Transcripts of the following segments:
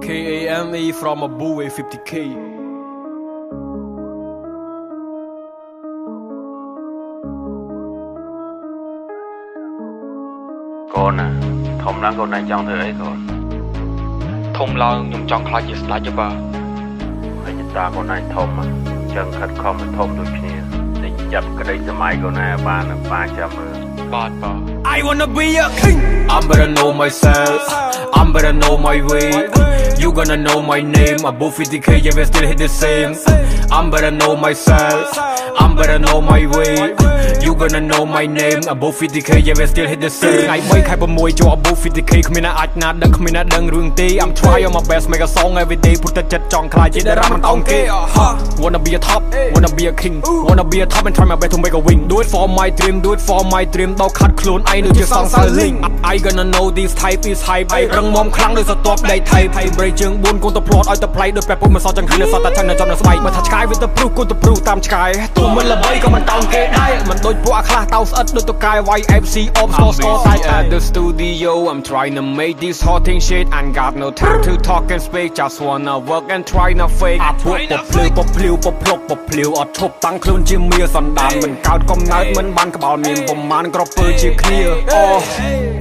KAME from Abu A50K con à thông lắm con này trong thời ấy con thông lang nhung trong khai yes lại cho bà hay ta con này thông mà chân khát không mà thông đôi khi để chập cái đây cho mai con này ba trăm bà I wanna be a king I'm better know myself I'm better know my way You gonna know my name Above 50K yeah we still hit the same I'm better know myself I'm better know my way You gonna know my name Above 50K yeah we still hit the same ថ្ងៃ3ខែ6ចូល Above 50K គ្មានអាចណាដឹងគ្មានណាដឹងរឿងទេ I'm trying my best make a song every day ព្រោះតែចិត្តចង់ខ្លាចជាតារាមិនតង់គេ Wanna be a top Wanna be a king Wanna be a top and try my best to make a win Do it for my dream Do it for my dream ដល់ខាត់ខ្លួនឯងដូចជាសង្សារលីង I gonna know this type is hype ឯងរឹងមាំខ្លាំងដូចសតបដីថៃផៃប្រៃជើង4គូនទៅផ្លត់ឲ្យទៅផ្លៃដូចបែបពុំមិនសតចង្ហាន់សតតែឆាំងនៅចំនៅស្បែកបើថាឆ្កាយវាទៅព្រុសគូនទៅព្រុសតាមឆ្កាយទូមិនល្បីក៏មិនតង់គេដែរមិនដូចពួកអាខ្លះតោស្អិតដូចទៅកាយ YFC op score side at the studio I'm trying to make this hot thing shit and got no time to talk and speak just wanna work and try not fake អាពួកពភ្លឺពភ្លឺពភ្លុកពភ្លឺអត់ឈប់តាំងខ្លួនជាមាសណ្ដានមិនកើតកំណើតមិនបានក្បាលមានប្រមាណក្រពើជាគ្នា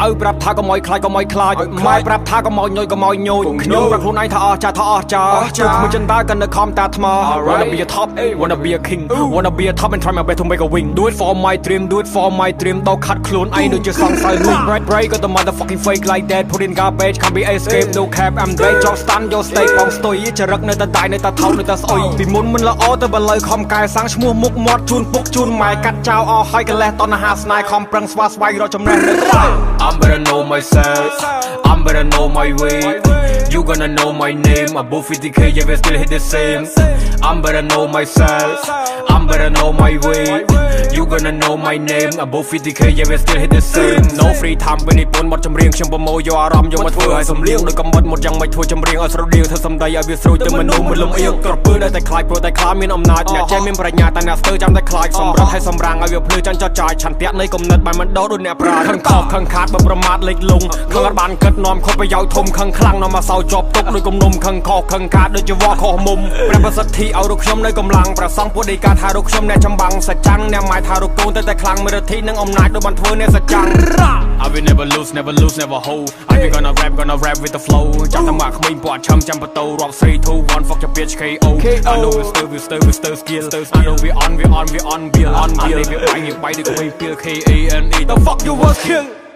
អូឪប្រាប់ថាកុំឲ្យខ្លាចកុំឲ្យខ្លាចខ្មែរប្រាប់ថាកុំឲ្យញយកុំឲ្យញយខ្ញុំប្រាប់ខ្លួនឯងថាអស់ចាថាអស់ចាជួយមិនចិនតាកាន់នៅខំតាថ្ម Wanna be a top Wanna be a king Wanna be a top and try my best to make a win Do it for my dream Do it for my dream ដល់ខាត់ខ្លួនឯងដូចជាសង្ស័យលុយ break got the motherfucking fake like that put in garbage can't be escape no cap I'm dead job stand your stay បងស្ទុយចរិតនៅតែដៃនៅតែថោកនៅតែស្អុយពីមុនមិនល្អទៅបើលើខំកែសាំងឈ្មោះមុខមាត់ជូនពុកជូនម៉ែកាត់ចោលអស់ហើយកលេសតណ្ហាស្នេហ៍ខំប្រឹងស្វាស្វែងរកចំណេះនៅក្រៅ I'm better know myself I'm better know my way You gonna know my name Above 50K yeah we still hit the same I'm better know myself I'm better know my way You gonna know my name Above 50K yeah we still hit the same No free time ពេលនេះពន្ធបទចម្រៀងខ្ញុំប្រមូលយកអារម្មណ៍យកមកធ្វើឲ្យសំលៀងដោយកំបិតមកយ៉ាងមិនធ្វើចម្រៀងឲ្យស្រដៀងធ្វើសំដីឲ្យវាស្រួយទៅមនុស្សមិនលំអៀងក្រពើដែលតែខ្លាចព្រោះតែខ្លាចមានអំណាចអ្នកចេះមានប្រាជ្ញាតែអ្នកស្ទើរចាំតែខ្លាចសម្រាប់ឲ្យសម្រាំងឲ្យវាភ្លឺចាញ់ចត់ចាយឆន្ទៈនៃគំនិតបានមិនដោដូចអ្នកប្រាជ្ញខឹងខកខឹងខាតបើប្រមាថលេចលងខឹងអត់បានគិតនាំខុសប្រយោជន៍ធំខឹងខ្លាំងនាំមកសោជាប់ទុកដោយគំនុំខឹងខកខឹងខាតដូចជាវល់ខុសមុំព្រះប្រសិទ្ធិឲ្យរូបខ្ញុំនៅកម្លាំងប្រសងពុទ្ធដីកាថារូបខ្ញុំអ្នកចម្បាំងសច្ចាំងអ្នកម៉ែថារូបកូនតែខ្លាំងមេរធិនឹងអំណាចដូចបានធ្វើអ្នកសច្ចាំង I will never lose never hold I be gonna rap with the flow ចាំតែមកក្មេងពួកឆឹងចាំបន្ទោរាប់3 2 1 fuck your bitch KO I know we still skill I know we on bill អានេះវាបាយដូចក្មេងពី KANE the fuck you was kill